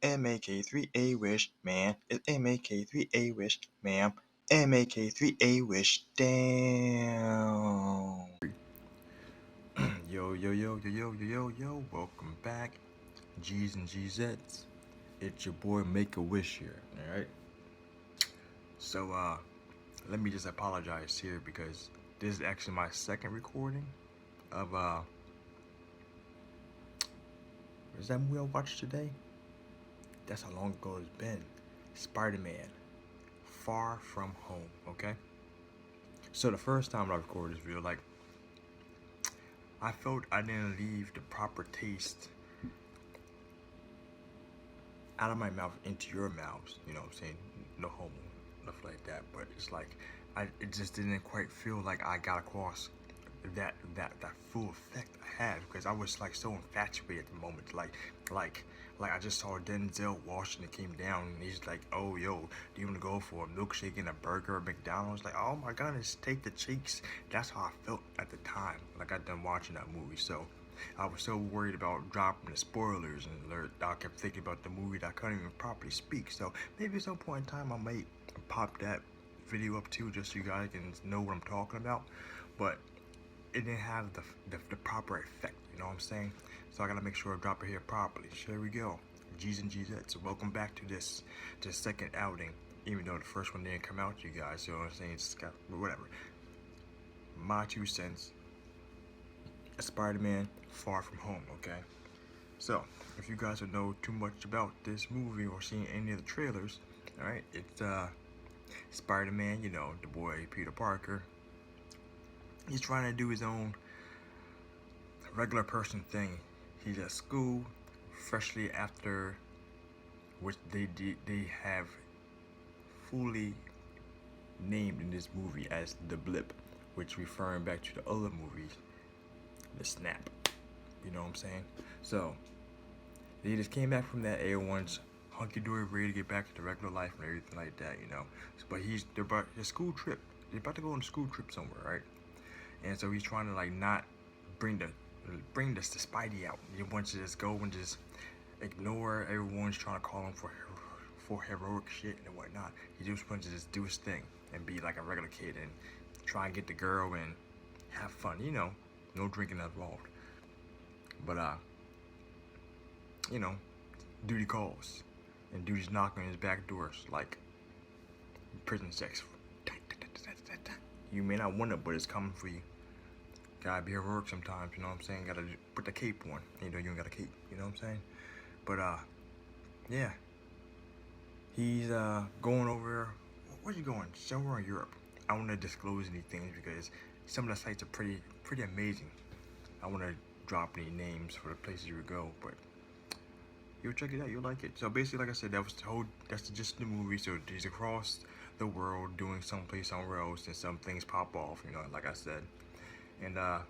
MAK3A wish, man. It's MAK3A wish, ma'am. MAK3A wish, damn. Yo, yo, yo, yo, yo, yo, yo, yo. Welcome back, G's and GZs. It's your boy Make a Wish here, alright? So, let me just apologize here because this is actually my second recording of, is that movie I watched today? That's how long ago it's been. Spider-Man, Far From Home, okay? So the first time I recorded this video, I felt I didn't leave the proper taste out of my mouth into your mouths, you know what I'm saying? No homo, nothing like that, but it's like, it just didn't quite feel like I got across that full effect I had, because I was like so infatuated at the moment. Like I just saw Denzel Washington came down and he's like, oh yo, do you want to go for a milkshake and a burger at McDonald's? Like, oh my goodness, take the cheeks. That's how I felt at the time when I got done watching that movie. So I was so worried about dropping the spoilers, and I kept thinking about the movie that I couldn't even properly speak. So maybe at some point in time I might pop that video up too, just so you guys can know what I'm talking about. But it didn't have the proper effect, you know what I'm saying? So I gotta make sure I drop it here properly. So here we go, G's and G's. So welcome back to this second outing, even though the first one didn't come out to you guys. So you know what I'm saying? It's got whatever. My 2 cents. Spider-Man Far From Home, okay? So if you guys don't know too much about this movie or seen any of the trailers, alright, it's Spider-Man, you know, the boy Peter Parker. He's trying to do his own regular person thing. He's at school, freshly after, which they have fully named in this movie as the blip, which referring back to the other movies, the snap. You know what I'm saying? So they just came back from that. Everyone's hunky-dory, ready to get back to the regular life and everything like that, you know. But they're about a school trip. They're about to go on a school trip somewhere, right? And so he's trying to like not bring the Spidey out. He wants to just go and just ignore everyone's trying to call him for heroic shit and whatnot. He just wants to just do his thing and be like a regular kid and try and get the girl and have fun, you know, no drinking involved. But you know, duty calls, and duty's knocking on his back doors like prison sex. You may not want it, but it's coming for you. Gotta be heroic sometimes, you know what I'm saying? Gotta put the cape on. You know you ain't got a cape, you know what I'm saying? But yeah. He's going over, where you going? Somewhere in Europe. I don't want to disclose anything because some of the sites are pretty amazing. I want to drop any names for the places you would go, but you'll check it out, you'll like it. So basically, like I said, that's just the movie. So he's across the world doing someplace somewhere else, and some things pop off, you know, like I said. And I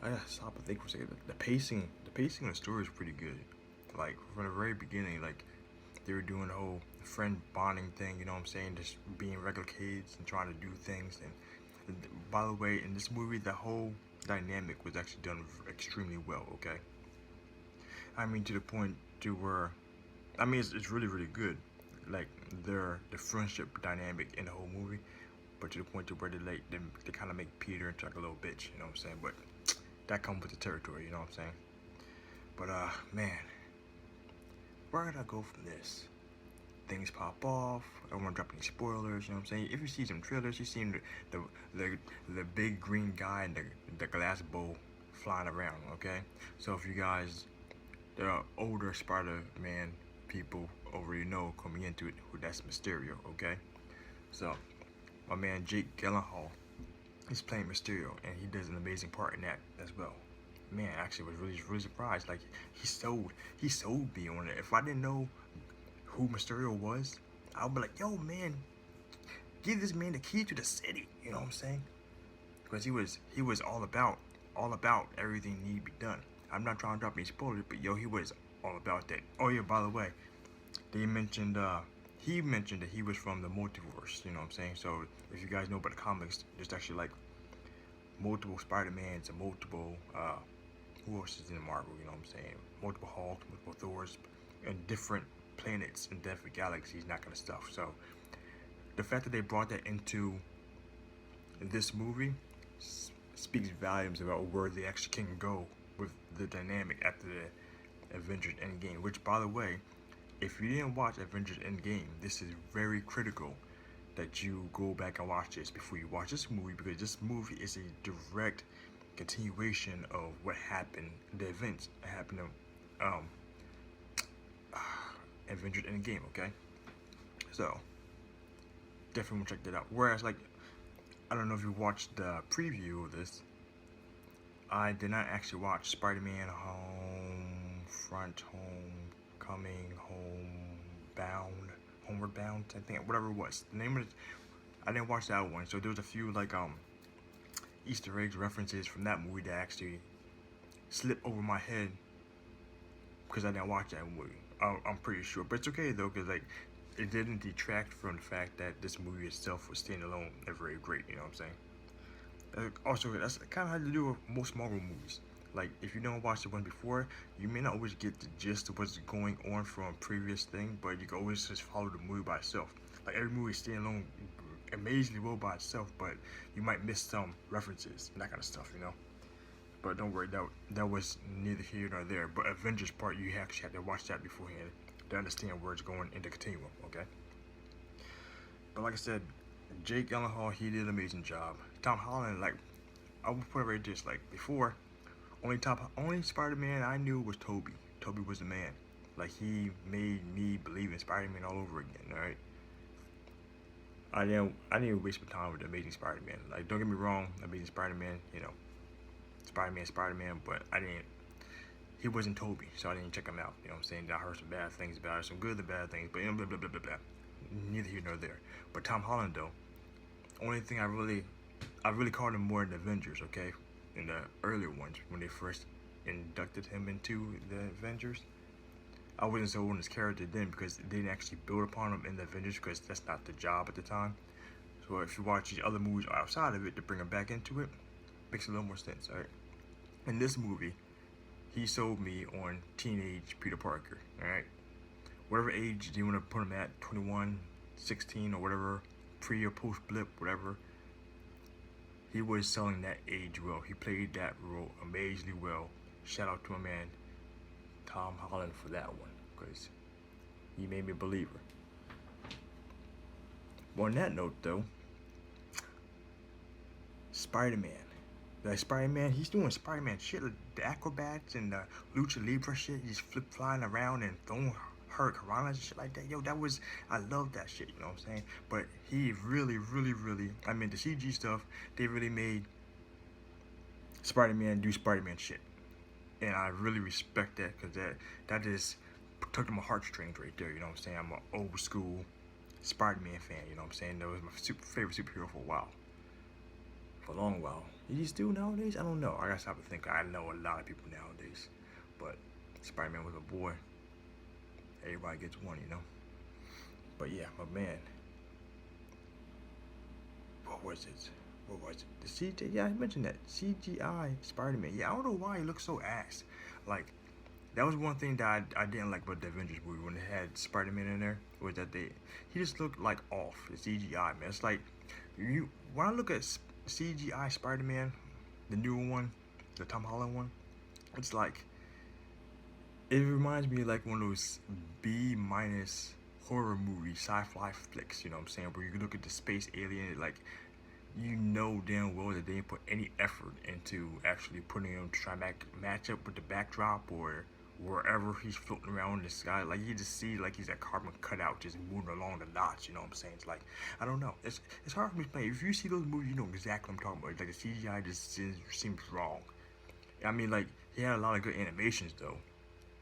gotta stop and think for a second. The pacing of the story is pretty good. Like from the very beginning, like they were doing the whole friend bonding thing, you know what I'm saying? Just being regular kids and trying to do things. And by the way, in this movie, the whole dynamic was actually done extremely well, okay? I mean, to the point to where, I mean, it's really good. Like the friendship dynamic in the whole movie, but to the point to where they kind of make Peter into like a little bitch, you know what I'm saying? But that comes with the territory, you know what I'm saying? But man, where did I go from this? Things pop off. I don't want to drop any spoilers, you know what I'm saying? If you see some trailers, you see the big green guy in the glass bowl flying around, okay? So if you guys, the older Spider-Man people already know coming into it who that's Mysterio, okay? So my man Jake Gyllenhaal is playing Mysterio, and he does an amazing part in that as well. Man, I actually was really surprised. Like he sold me on it. If I didn't know who Mysterio was, I would be like, yo man, give this man the key to the city. You know what I'm saying? Because he was all about everything need to be done. I'm not trying to drop any spoilers, but yo, he was all about that. Oh yeah, by the way, they mentioned he mentioned that he was from the multiverse. You know what I'm saying? So if you guys know about the comics, there's actually like multiple Spider-Mans and multiple who else is in Marvel, you know what I'm saying? Multiple Hulks, multiple Thors, and different planets and different galaxies, that kind of stuff. So the fact that they brought that into this movie speaks volumes about where they actually can go with the dynamic after the Avengers Endgame. Which, by the way, if you didn't watch Avengers Endgame, this is very critical that you go back and watch this before you watch this movie, because this movie is a direct continuation of what happened, the events that happened in Avengers Endgame. Okay, so definitely want to check that out. Whereas, like, I don't know if you watched the preview of this. I did not actually watch Spider-Man Homecoming, Homeward Bound, I think, whatever it was. The name of it, I didn't watch that one. So there was a few like Easter eggs, references from that movie that actually slipped over my head because I didn't watch that movie. I'm pretty sure, but it's okay though, because like it didn't detract from the fact that this movie itself was standalone and very great. You know what I'm saying? Also, that's kind of how to do with most Marvel movies. Like, if you don't watch the one before, you may not always get the gist of what's going on from a previous thing, but you can always just follow the movie by itself. Like, every movie is standalone amazingly well by itself, but you might miss some references and that kind of stuff, you know? But don't worry, that was neither here nor there. But Avengers part, you actually have to watch that beforehand to understand where it's going in the continuum, okay? But like I said, Jake Gyllenhaal, he did an amazing job. Tom Holland, like, I would put it right just like before, only Spider-Man I knew was Tobey. Tobey was the man. Like, he made me believe in Spider-Man all over again, alright? I didn't waste my time with the Amazing Spider-Man. Like, don't get me wrong, Amazing Spider-Man, you know, Spider-Man, but he wasn't Tobey, so I didn't check him out. You know what I'm saying? I heard some bad things about it, some good and bad things, but blah, blah, blah, blah, blah. Neither here nor there. But Tom Holland, though, only thing I really called him more in the Avengers, okay? In the earlier ones, when they first inducted him into the Avengers. I wasn't so on his character then because they didn't actually build upon him in the Avengers, because that's not the job at the time. So if you watch these other movies outside of it to bring him back into it, makes a little more sense, alright? In this movie, he sold me on teenage Peter Parker, alright? Whatever age you want to put him at, 21, 16, or whatever, pre or post blip, whatever, he was selling that age well. He played that role amazingly well. Shout out to my man, Tom Holland, for that one, because he made me a believer. But on that note, though, Spider-Man. Like, Spider-Man, he's doing Spider-Man shit, like the acrobats and the lucha libre shit. He's flying around and throwing hurricanes and shit like that. Yo, I love that shit, you know what I'm saying? But he really, I mean, the CG stuff, they really made Spider-Man do Spider-Man shit. And I really respect that, because that just took to my heartstrings right there, you know what I'm saying? I'm an old school Spider-Man fan, you know what I'm saying? That was my favorite superhero for a while. For a long while. Is he still nowadays? I don't know. I gotta stop and think. I know a lot of people nowadays. But Spider-Man was a boy. Everybody gets one, you know? But yeah, my man. What was it? The CGI, yeah, I mentioned that. CGI Spider-Man. Yeah, I don't know why he looks so ass. Like, that was one thing that I didn't like about the Avengers movie when they had Spider-Man in there, was that he just looked like off. The CGI, man. It's like, when I look at CGI Spider-Man, the newer one, the Tom Holland one, it's like, it reminds me of like one of those B- horror movie sci-fi flicks, you know what I'm saying, where you look at the space alien, like, you know damn well that they didn't put any effort into actually putting him to try to match up with the backdrop or wherever he's floating around in the sky. Like, you just see like he's a carbon cutout just moving along the dots, you know what I'm saying? It's like, I don't know. It's hard for me to explain. If you see those movies, you know exactly what I'm talking about. Like, the CGI just seems wrong. I mean, like, he had a lot of good animations though,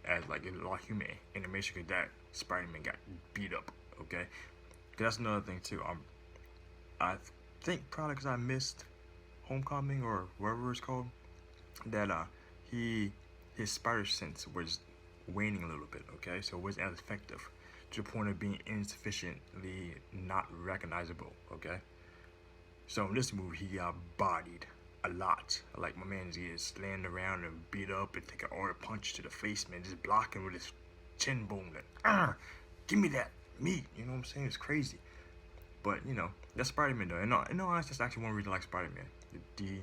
as like a lot of human animation, because that Spider-Man got beat up, okay? That's another thing too. I think probably because I missed Homecoming or whatever it's called, that his spider sense was waning a little bit, okay? So it wasn't as effective, to the point of being insufficiently not recognizable, okay? So in this movie, he got bodied. a lot. Like my man is slammed around and beat up and take an hard punch to the face, man, just blocking with his chin bone. Like, give me that meat. You know what I'm saying? It's crazy. But you know, that's Spider-Man though. And no, in all honesty, that's actually one reason I like Spider-Man. The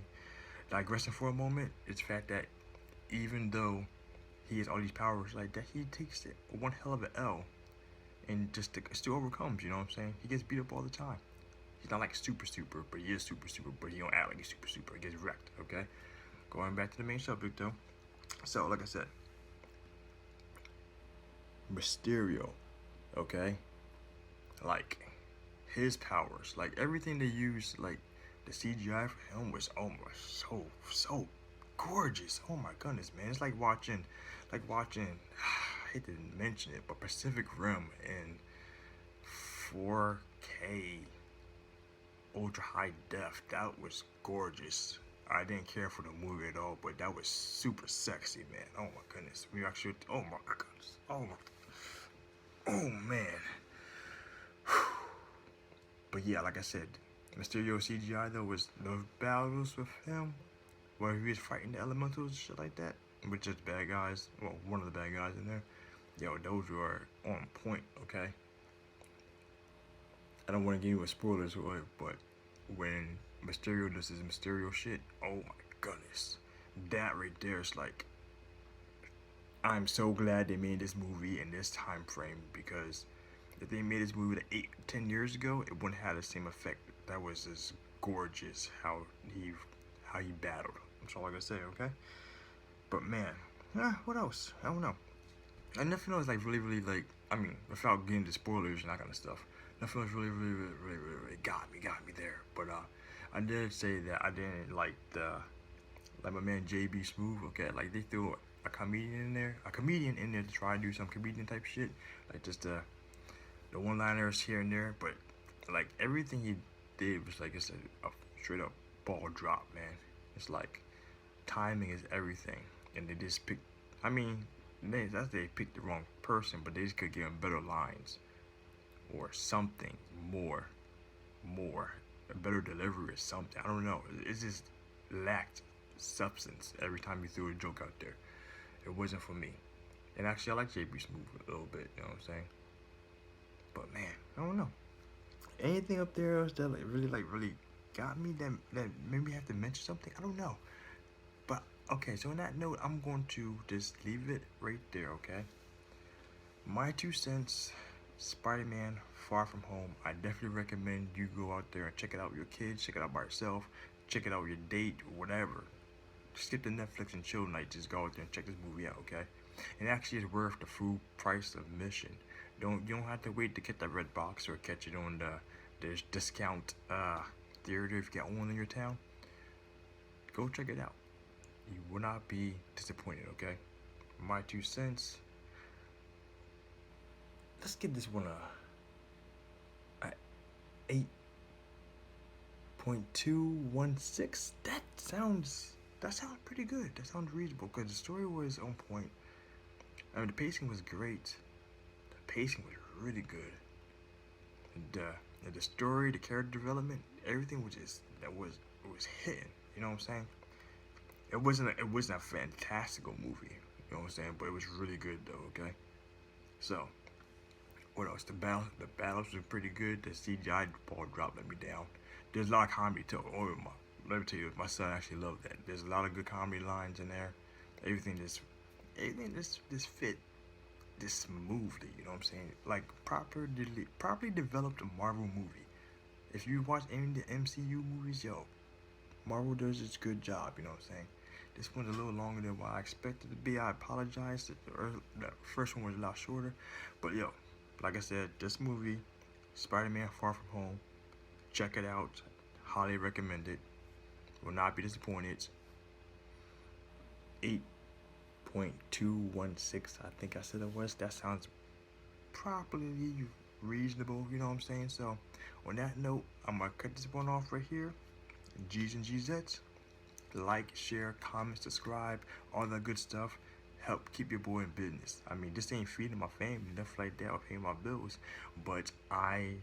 digressing for a moment, it's the fact that even though he has all these powers like that, he takes it one hell of an L and just still overcomes. You know what I'm saying? He gets beat up all the time. He's not like super, but he is super, but he don't act like he's super. He gets wrecked. Okay. Going back to the main subject though. So like I said, Mysterio. Okay. Like his powers, like everything they used, like the CGI for him was almost so gorgeous. Oh my goodness, man! It's like watching. I hate to mention it, but Pacific Rim in 4K ultra high def. That was gorgeous. I didn't care for the movie at all, but that was super sexy, man. Oh my goodness. We actually. Oh my goodness. Oh man. But yeah, like I said, Mysterio CGI though was the battles with him, where he was fighting the elementals and shit like that, with just bad guys. Well, one of the bad guys in there. Yo, those were on point. Okay. I don't want to give you a spoilers, but when Mysterio does his Mysterio shit, oh my goodness, that right there is like, I'm so glad they made this movie in this time frame, because if they made this movie like 8-10 years ago, it wouldn't have the same effect. That was just gorgeous how he battled. That's all I gotta say, okay? But man, what else? I don't know. And nothing else like really like, I mean, without getting into spoilers and that kind of stuff, nothing else really got me there. But I did say that I didn't like my man JB Smoove. Okay, like they threw a comedian in there to try to do some comedian type shit, like just the one-liners here and there. But like everything he did was like it's a straight up ball drop, man. It's like timing is everything, and they just picked. I mean, they picked the wrong person, but they just could give him better lines or something more, a better delivery or something. I don't know. It just lacked substance every time you threw a joke out there. It wasn't for me. And actually, I like JB Smoove a little bit. You know what I'm saying? But man, I don't know. Anything up there else that really got me that maybe I have to mention something? I don't know. But okay, so on that note, I'm going to just leave it right there, okay? My 2 cents, Spider-Man Far From Home. I definitely recommend you go out there and check it out with your kids, check it out by yourself, check it out with your date, whatever. Skip the Netflix and chill night, just go out there and check this movie out, okay? And actually it's worth the full price of admission. You don't have to wait to get that red box or catch it on the discount theater if you got one in your town. Go check it out. You will not be disappointed, okay? My 2 cents. Let's give this one a 8.216. That sounds pretty good. That sounds reasonable because the story was on point. I mean, the pacing was great. The pacing was really good. And the story, the character development, everything was just it was hitting. You know what I'm saying? It wasn't a fantastical movie. You know what I'm saying? But it was really good though. Okay. So, what else? The battles were pretty good. The CGI ball drop let me down. There's a lot of comedy too. Let me tell you, my son actually loved that. There's a lot of good comedy lines in there. Everything just fit this smoothly. You know what I'm saying? Like properly developed a Marvel movie. If you watch any of the MCU movies, yo, Marvel does its good job. You know what I'm saying? This one's a little longer than what I expected to be. I apologize. The first one was a lot shorter, but yo, like I said, this movie, Spider-Man Far From Home, check it out. Highly recommend it. Will not be disappointed. 8.216, I think I said it was. That sounds properly reasonable, you know what I'm saying? So, on that note, I'm gonna cut this one off right here. G's and GZs. Like, share, comment, subscribe, all that good stuff. Help keep your boy in business. I mean, this ain't feeding my family, nothing like that, or paying my bills, but I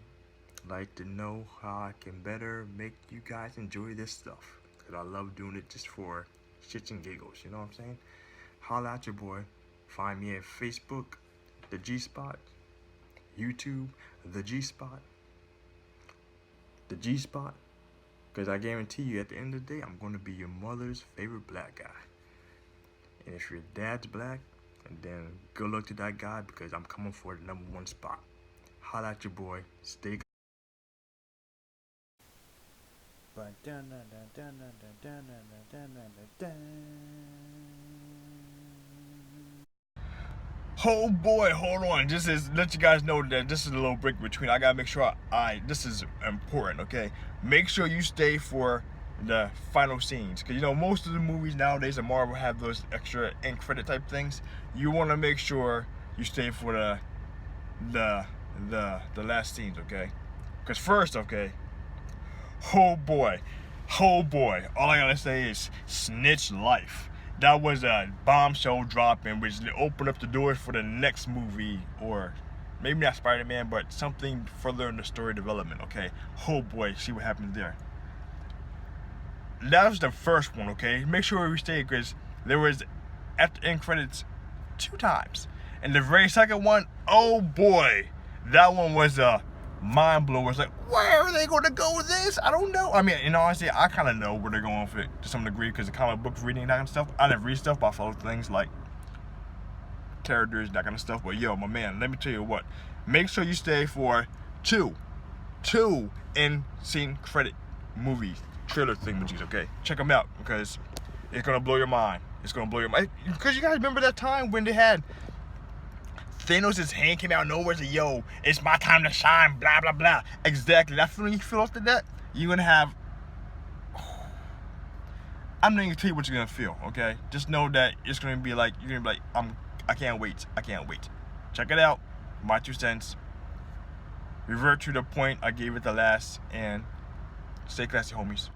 like to know how I can better make you guys enjoy this stuff. because I love doing it just for shits and giggles. You know what I'm saying? Holla at your boy. Find me at Facebook, The G Spot, YouTube, The G Spot, The G Spot. Because I guarantee you, at the end of the day, I'm going to be your mother's favorite black guy. And if your dad's black, then good luck to that guy, because I'm coming for the #1 spot. Holla at your boy. Stay. Oh boy, hold on. Just is let you guys know that this is a little break between. I gotta make sure this is important, okay? Make sure you stay for the final scenes, because you know most of the movies nowadays at Marvel have those extra end credit type things. You want to make sure you stay for the last scenes, okay? Because first, okay, oh boy, all I gotta say is Snitch Life. That was a bombshell dropping, which opened up the doors for the next movie, or maybe not Spider-Man, but something further in the story development, okay? Oh boy, see what happens there. That was the first one, okay? Make sure we stay, because there was after end credits 2 times. And the very second one, oh boy, that one was a mind blower. It's like, where are they going to go with this? I don't know. I mean, in all honesty, I kind of know where they're going with it to some degree, because the comic books reading and that kind of stuff. I never read stuff, but I follow things like characters, that kind of stuff. But yo, my man, let me tell you what. Make sure you stay for two end scene credit movies, trailer thingamajiggies, okay? Check them out, because it's going to blow your mind. It's going to blow your mind. Because you guys remember that time when they had Thanos' hand came out of nowhere and said, yo, it's my time to shine, blah, blah, blah. Exactly. That feeling you feel after that, you're going to have... I'm not going to tell you what you're going to feel, okay? Just know that it's going to be like, you're going to be like, I can't wait. Check it out. My 2 cents. Revert to the point I gave it the last, and stay classy, homies.